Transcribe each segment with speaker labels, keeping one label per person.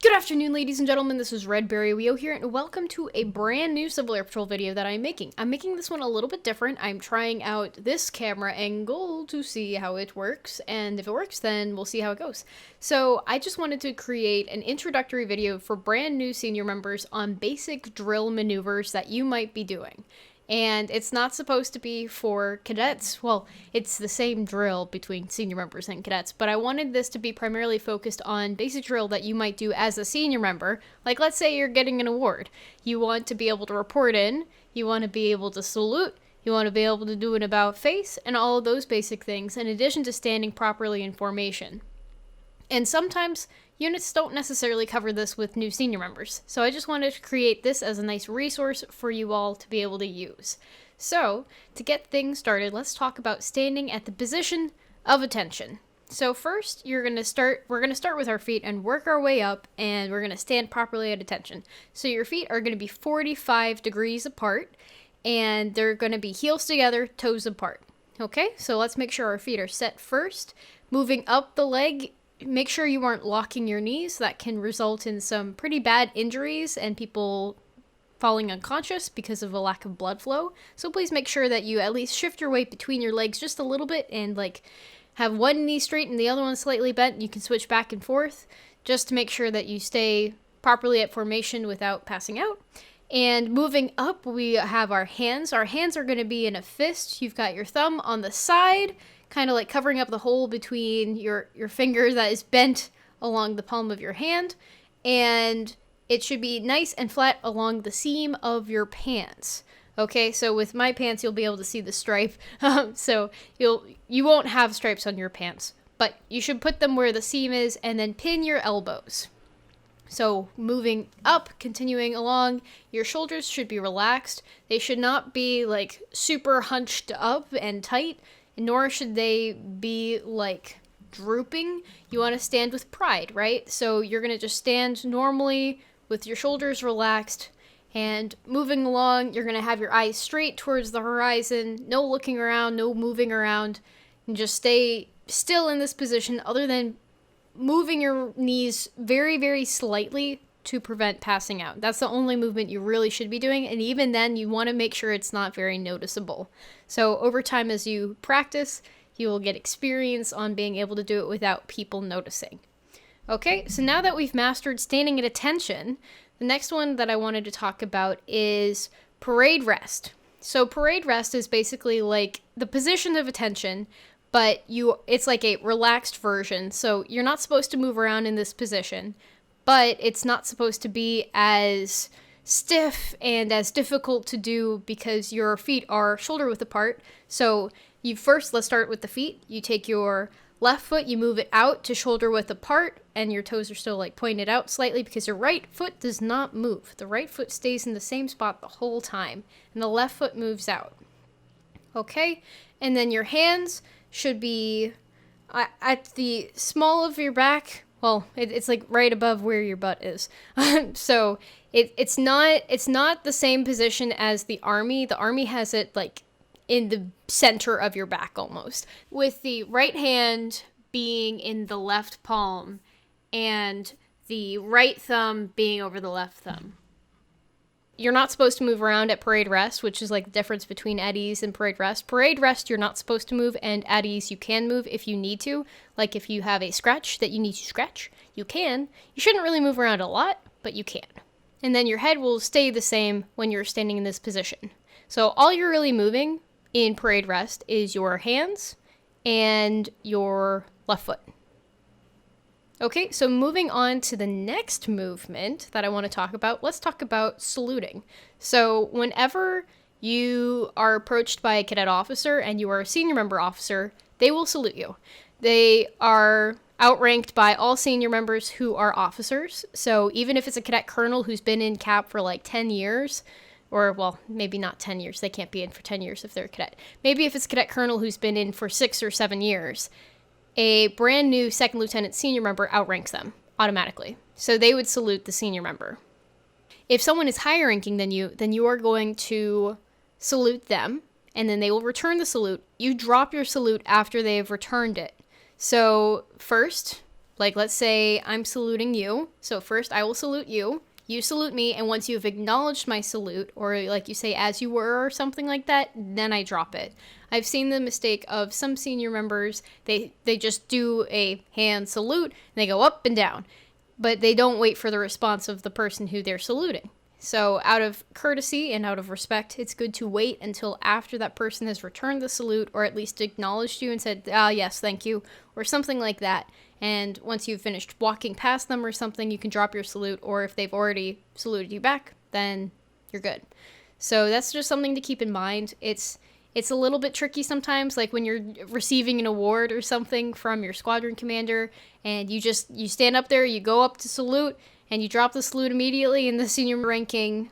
Speaker 1: Good afternoon, ladies and gentlemen. This is Redberryweo here, and welcome to a brand new Civil Air Patrol video that I'm making. I'm making this one a little bit different. I'm trying out this camera angle to see how it works, and if it works, then we'll see how it goes. So I just wanted to create an introductory video for brand new senior members on basic drill maneuvers that you might be doing. And it's not supposed to be for cadets. Well, it's the same drill between senior members and cadets, but I wanted this to be primarily focused on basic drill that you might do as a senior member. Like, let's say you're getting an award. You want to be able to report in, you want to be able to salute, you want to be able to do an about face, and all of those basic things, in addition to standing properly in formation. And sometimes units don't necessarily cover this with new senior members, so I just wanted to create this as a nice resource for you all to be able to use. So, to get things started, let's talk about standing at the position of attention. So first, we're going to start with our feet and work our way up, and we're going to stand properly at attention. So your feet are going to be 45 degrees apart, and they're going to be heels together, toes apart. Okay, so let's make sure our feet are set first. Moving up the leg, make sure you aren't locking your knees. That can result in some pretty bad injuries and people falling unconscious because of a lack of blood flow. So please make sure that you at least shift your weight between your legs just a little bit and have one knee straight and the other one slightly bent. You can switch back and forth just to make sure that you stay properly at formation without passing out. And moving up, we have our hands. Our hands are going to be in a fist. You've got your thumb on the side, kind of like covering up the hole between your finger that is bent along the palm of your hand, and it should be nice and flat along the seam of your pants. Okay, so with my pants, you'll be able to see the stripe, so you won't have stripes on your pants, but you should put them where the seam is, and then pin your elbows. So moving up, continuing along, your shoulders should be relaxed. They should not be super hunched up and tight, nor should they be drooping. You want to stand with pride, right? So you're going to just stand normally with your shoulders relaxed, and moving along, you're going to have your eyes straight towards the horizon, no looking around, no moving around, and just stay still in this position other than moving your knees very, very slightly to prevent passing out. That's the only movement you really should be doing, and even then, you want to make sure it's not very noticeable. So over time, as you practice, you will get experience on being able to do it without people noticing. Okay, so now that we've mastered standing at attention, the next one that I wanted to talk about is parade rest. So parade rest is basically like the position of attention, but it's like a relaxed version. So you're not supposed to move around in this position, but it's not supposed to be as stiff and as difficult to do because your feet are shoulder width apart. So let's start with the feet. You take your left foot, you move it out to shoulder width apart, and your toes are still pointed out slightly because your right foot does not move. The right foot stays in the same spot the whole time, and the left foot moves out. Okay, and then your hands should be at the small of your back. Well, it's right above where your butt is. So it's not the same position as the army. The army has it in the center of your back almost, with the right hand being in the left palm and the right thumb being over the left thumb. You're not supposed to move around at parade rest, which is the difference between eddies and parade rest. Parade rest, you're not supposed to move, and eddies, you can move if you need to. Like if you have a scratch that you need to scratch, you can. You shouldn't really move around a lot, but you can. And then your head will stay the same when you're standing in this position. So all you're really moving in parade rest is your hands and your left foot. Okay, so moving on to the next movement that I want to talk about, let's talk about saluting. So whenever you are approached by a cadet officer and you are a senior member officer, they will salute you. They are outranked by all senior members who are officers. So even if it's a cadet colonel who's been in CAP for 10 years, or, well, maybe not 10 years. They can't be in for 10 years if they're a cadet. Maybe if it's a cadet colonel who's been in for 6 or 7 years, a brand new second lieutenant senior member outranks them automatically. So they would salute the senior member. If someone is higher ranking than you are going to salute them, and then they will return the salute. You drop your salute after they have returned it. So first, Like, let's say I'm saluting you. So first I will salute you. You salute me, and once you've acknowledged my salute, or like you say as you were or something like that, then I drop it. I've seen the mistake of some senior members, they just do a hand salute, and they go up and down, but they don't wait for the response of the person who they're saluting. So out of courtesy and out of respect, it's good to wait until after that person has returned the salute, or at least acknowledged you and said, yes, thank you, or something like that. And once you've finished walking past them or something, you can drop your salute, or if they've already saluted you back, then you're good. So that's just something to keep in mind. It's a little bit tricky sometimes, like when you're receiving an award or something from your squadron commander, and you stand up there, you go up to salute, and you drop the salute immediately, and the senior ranking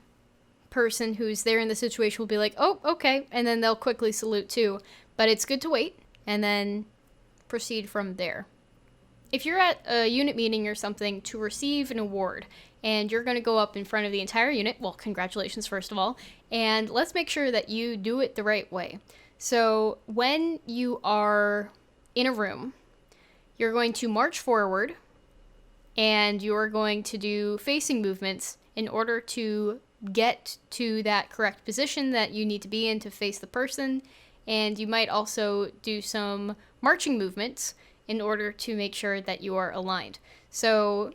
Speaker 1: person who's there in the situation will be like, oh, okay, and then they'll quickly salute too. But it's good to wait, and then proceed from there. If you're at a unit meeting or something to receive an award, and you're going to go up in front of the entire unit, well, congratulations first of all, and let's make sure that you do it the right way. So when you are in a room, you're going to march forward, and you're going to do facing movements in order to get to that correct position that you need to be in to face the person, and you might also do some marching movements in order to make sure that you are aligned. So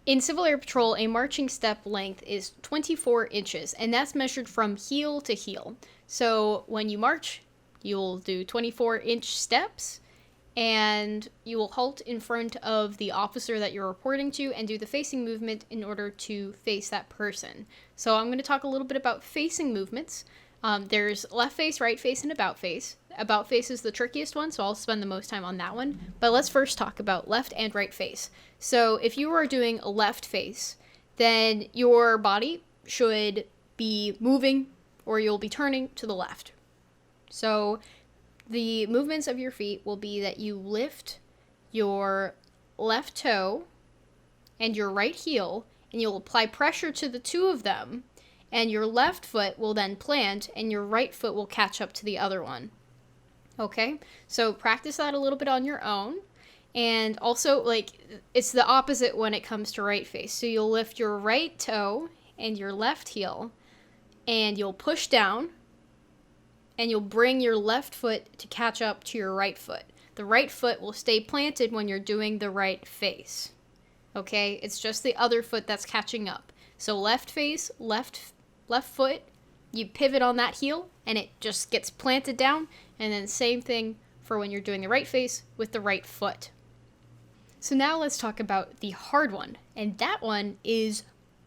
Speaker 1: in Civil Air Patrol, a marching step length is 24 inches, and that's measured from heel to heel. So when you march, you'll do 24-inch steps, and you will halt in front of the officer that you're reporting to and do the facing movement in order to face that person. So I'm going to talk a little bit about facing movements. There's left face, right face, and about face. About face is the trickiest one, so I'll spend the most time on that one. But let's first talk about left and right face. So if you are doing a left face, then your body should be moving, or you'll be turning to the left. So the movements of your feet will be that you lift your left toe and your right heel, and you'll apply pressure to the two of them, and your left foot will then plant, and your right foot will catch up to the other one. Okay, so practice that a little bit on your own. And also, like, it's the opposite when it comes to right face. So you'll lift your right toe and your left heel, and you'll push down, and you'll bring your left foot to catch up to your right foot. The right foot will stay planted when you're doing the right face. Okay, it's just the other foot that's catching up. So left face, left foot, you pivot on that heel, and it just gets planted down, and then same thing for when you're doing the right face with the right foot. So now let's talk about the hard one, and that one is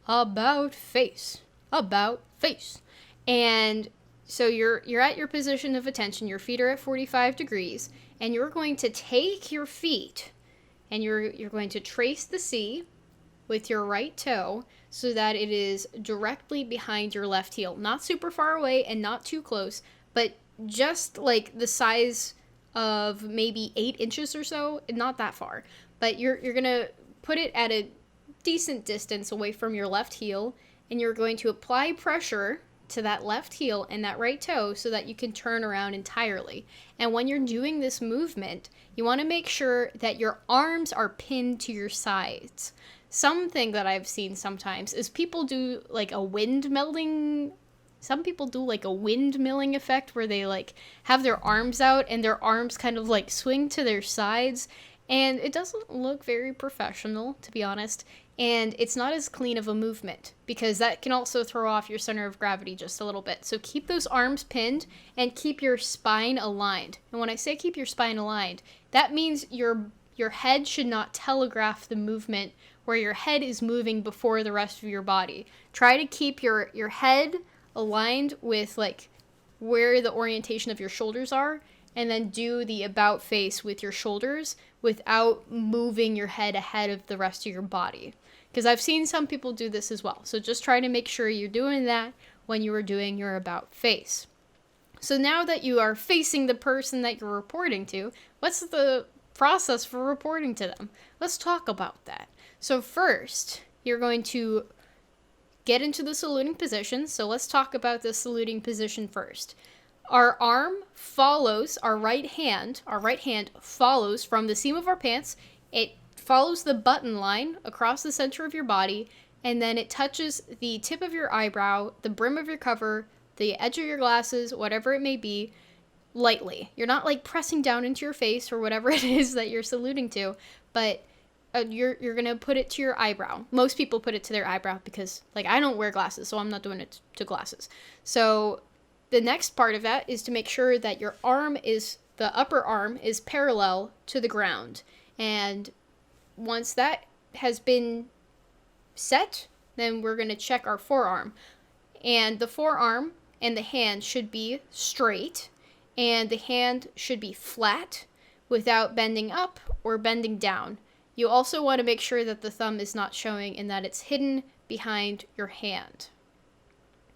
Speaker 1: about face. About face. And so you're at your position of attention, your feet are at 45 degrees, and you're going to take your feet, and you're going to trace the C with your right toe so that it is directly behind your left heel. Not super far away and not too close, but just like the size of maybe 8 inches or so, not that far. But you're going to put it at a decent distance away from your left heel, and you're going to apply pressure to that left heel and that right toe so that you can turn around entirely. And when you're doing this movement, you want to make sure that your arms are pinned to your sides. Something that I've seen sometimes is people do like a windmilling. Some people do like a windmilling effect where they like have their arms out and their arms kind of like swing to their sides. And it doesn't look very professional, to be honest. And it's not as clean of a movement because that can also throw off your center of gravity just a little bit. So keep those arms pinned and keep your spine aligned. And when I say keep your spine aligned, that means your head should not telegraph the movement where your head is moving before the rest of your body. Try to keep your head aligned with like where the orientation of your shoulders are, and then do the about face with your shoulders without moving your head ahead of the rest of your body. Because I've seen some people do this as well. So just try to make sure you're doing that when you are doing your about face. So now that you are facing the person that you're reporting to, what's the process for reporting to them? Let's talk about that. So first, you're going to get into the saluting position. So let's talk about the saluting position first. Our arm follows, our right hand follows from the seam of our pants It follows the button line across the center of your body, and then it touches the tip of your eyebrow, the brim of your cover, the edge of your glasses, whatever it may be, lightly. You're not like pressing down into your face or whatever it is that you're saluting to, but you're gonna put it to your eyebrow. Most people put it to their eyebrow because, like, I don't wear glasses, so I'm not doing it to glasses. So the next part of that is to make sure that your the upper arm is parallel to the ground. And once that has been set, then we're gonna check our forearm. And the forearm and the hand should be straight, and the hand should be flat without bending up or bending down. You also want to make sure that the thumb is not showing and that it's hidden behind your hand.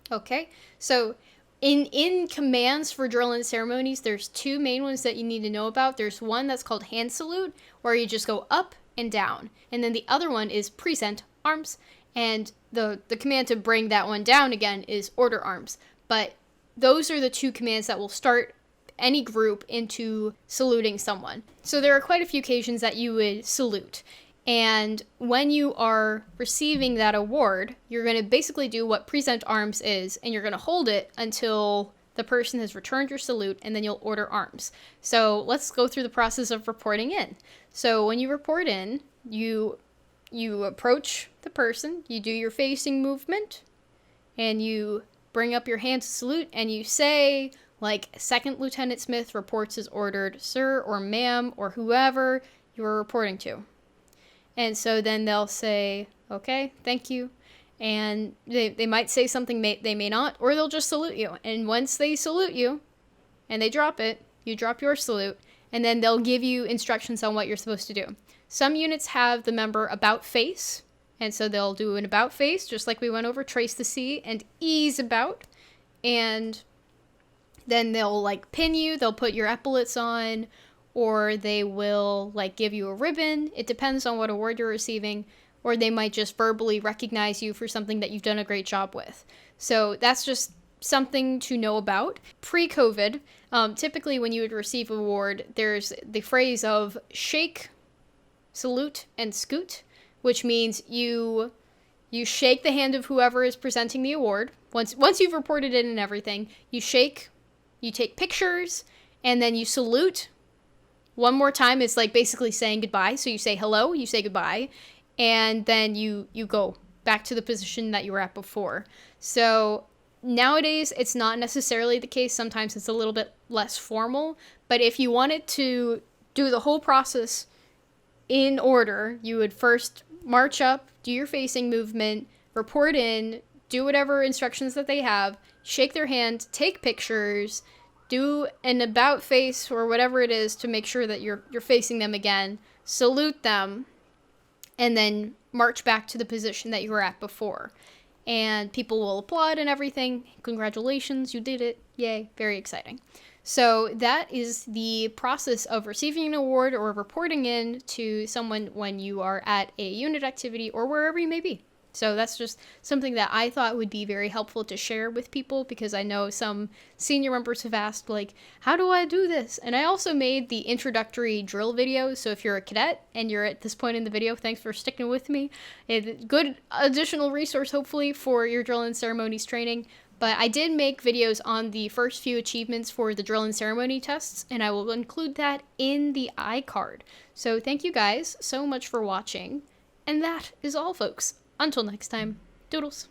Speaker 1: Okay, so in commands for drill and ceremonies, there's two main ones that you need to know about. There's one that's called hand salute, where you just go up and down. And then the other one is present arms. And the command to bring that one down again is order arms. But those are the two commands that will start any group into saluting someone. So there are quite a few occasions that you would salute. And when you are receiving that award, you're going to basically do what present arms is, and you're going to hold it until the person has returned your salute, and then you'll order arms. So let's go through the process of reporting in. So when you report in, you approach the person, you do your facing movement, and you bring up your hand to salute, and you say, like, Second Lieutenant Smith reports as ordered, sir or ma'am or whoever you are reporting to. And so then they'll say, okay, thank you. And they might say something they may not, or they'll just salute you. And once they salute you and they drop it, you drop your salute, and then they'll give you instructions on what you're supposed to do. Some units have the member about face, and so they'll do an about face, just like we went over, trace the C and ease about. And then they'll, like, pin you, they'll put your epaulets on, or they will, like, give you a ribbon. It depends on what award you're receiving, or they might just verbally recognize you for something that you've done a great job with. So that's just something to know about. Pre-COVID, typically when you would receive an award, there's the phrase of shake, salute, and scoot, which means you shake the hand of whoever is presenting the award. Once you've reported it and everything, you shake, you take pictures, and then you salute. One more time, it's like basically saying goodbye. So you say hello, you say goodbye, and then you go back to the position that you were at before. So nowadays, it's not necessarily the case. Sometimes it's a little bit less formal. But if you wanted to do the whole process in order, you would first march up, do your facing movement, report in, do whatever instructions that they have, shake their hand, take pictures, do an about face or whatever it is to make sure that you're facing them again, salute them, and then march back to the position that you were at before. And people will applaud and everything. Congratulations, you did it. Yay, very exciting. So that is the process of receiving an award or reporting in to someone when you are at a unit activity or wherever you may be. So that's just something that I thought would be very helpful to share with people, because I know some senior members have asked, like, how do I do this? And I also made the introductory drill video, so if you're a cadet and you're at this point in the video, thanks for sticking with me. A good additional resource, hopefully, for your drill and ceremonies training. But I did make videos on the first few achievements for the drill and ceremony tests, and I will include that in the iCard. So thank you guys so much for watching, and that is all, folks. Until next time, doodles.